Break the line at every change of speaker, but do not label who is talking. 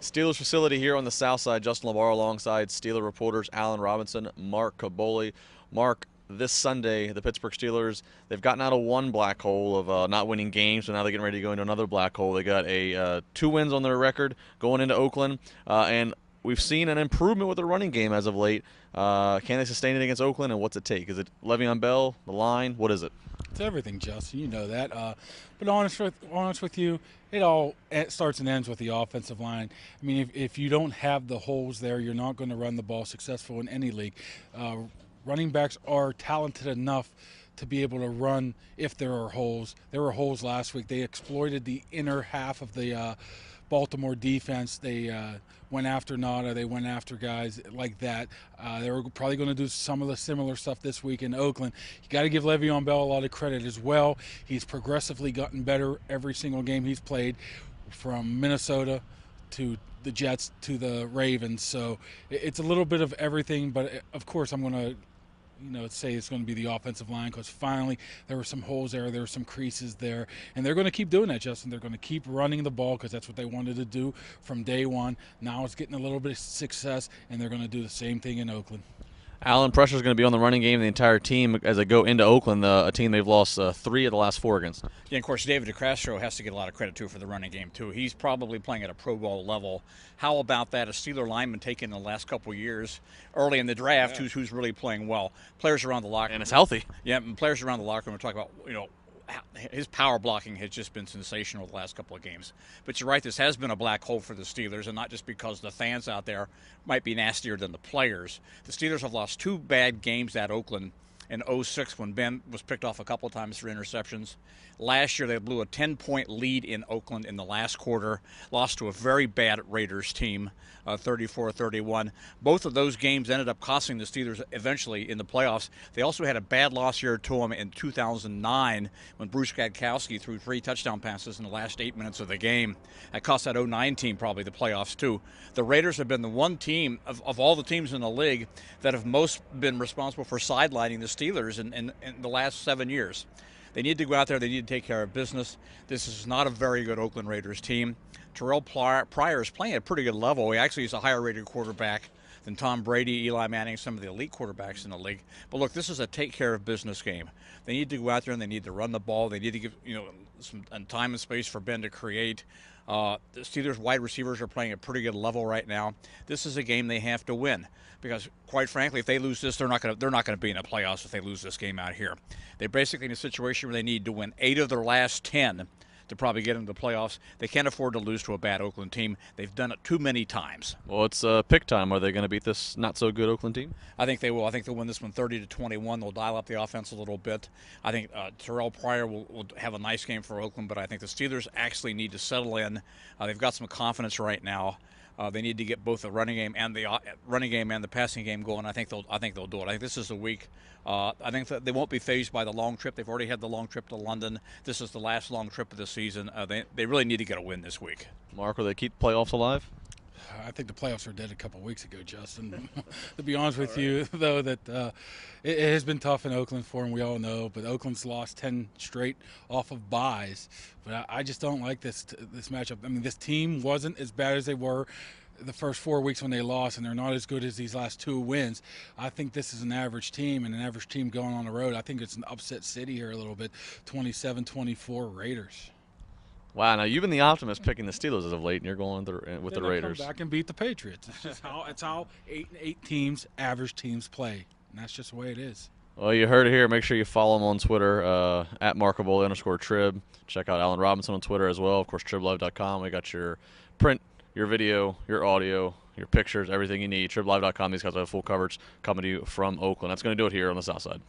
Steelers facility here on the south side. Justin LeBar alongside Steeler reporters Alan Robinson, Mark Kaboly. Mark, this Sunday, the Pittsburgh Steelers, they've gotten out of one black hole of not winning games, so now they're getting ready to go into another black hole. They got a 2 wins on their record going into Oakland, and we've seen an improvement with the running game as of late. Can they sustain it against Oakland, and what's it take? Is it Le'Veon Bell, the line? What is it?
It's everything, Justin. You know that. But honest with you, it starts and ends with the offensive line. I mean, if you don't have the holes there, you're not going to run the ball successful in any league. Running backs are talented enough to be able to run if there are holes. There were holes last week. They exploited the inner half of the Baltimore defense. They went after Nada. They went after guys like that. They were probably going to do some of the similar stuff this week in Oakland. You got to give Le'Veon Bell a lot of credit as well. He's progressively gotten better every single game he's played, from Minnesota to the Jets to the Ravens. So it's a little bit of everything, but of course I'm going to say it's going to be the offensive line, because finally there were some holes there were some creases there, and they're going to keep doing that, Justin. They're going to keep running the ball because that's what they wanted to do from day one. Now it's getting a little bit of success, and they're going to do the same thing in Oakland.
Alan, pressure is going to be on the running game of the entire team as they go into Oakland, a team they've lost 3 of the last 4 against.
Yeah, and of course, David DeCastro has to get a lot of credit, too, for the running game, too. He's probably playing at a Pro Bowl level. How about that? A Steeler lineman taken in the last couple of years, early in the draft, who's really playing well. Players around the locker room.
And it's healthy.
Yeah, and players around the locker room are talking about, his power blocking has just been sensational the last couple of games. But you're right, this has been a black hole for the Steelers, and not just because the fans out there might be nastier than the players. The Steelers have lost 2 bad games at Oakland in '06 when Ben was picked off a couple of times for interceptions. Last year they blew a 10-point lead in Oakland in the last quarter, lost to a very bad Raiders team, 34-31. Both of those games ended up costing the Steelers eventually in the playoffs. They also had a bad loss here to them in 2009 when Bruce Gadkowski threw 3 touchdown passes in the last 8 minutes of the game. That cost that '09 team probably the playoffs too. The Raiders have been the one team of all the teams in the league that have most been responsible for sidelining the Steelers in the last 7 years. They need to go out there. They need to take care of business. This is not a very good Oakland Raiders team. Terrell Pryor is playing at a pretty good level. He actually is a higher-rated quarterback than Tom Brady, Eli Manning, some of the elite quarterbacks in the league. But look, this is a take-care-of-business game. They need to go out there and they need to run the ball. They need to give some time and space for Ben to create. The Steelers wide receivers are playing at a pretty good level right now. This is a game they have to win because, quite frankly, if they lose this, they're not going to be in the playoffs if they lose this game out here. They're basically in a situation where they need to win 8 of their last 10 to probably get into the playoffs. They can't afford to lose to a bad Oakland team. They've done it too many times.
Well, it's pick time. Are they going to beat this not-so-good Oakland team?
I think they will. I think they'll win this one 30-21. They'll dial up the offense a little bit. I think Terrell Pryor will have a nice game for Oakland, but I think the Steelers actually need to settle in. They've got some confidence right now. They need to get both the running game and the passing game going. I think they'll do it. I think this is a week. I think that they won't be fazed by the long trip. They've already had the long trip to London. This is the last long trip of the season. They really need to get a win this week.
Mark, will they keep playoffs alive?
I think the playoffs were dead a couple of weeks ago, Justin. To be honest with you, though, that it has been tough in Oakland for them, we all know. But Oakland's lost 10 straight off of byes. But I just don't like this matchup. I mean, this team wasn't as bad as they were the first 4 weeks when they lost, and they're not as good as these last 2 wins. I think this is an average team, and an average team going on the road. I think it's an upset city here a little bit, 27-24 Raiders.
Wow, now you've been the optimist picking the Steelers as of late, and you're going with the Raiders.
Come back and beat the Patriots. It's just how 8 teams, average teams play, and that's just the way it is.
Well, you heard it here. Make sure you follow him on Twitter, at @Markable_Trib. Check out Alan Robinson on Twitter as well. Of course, TribLive.com. We got your print, your video, your audio, your pictures, everything you need. TribLive.com. These guys have full coverage coming to you from Oakland. That's going to do it here on the South Side.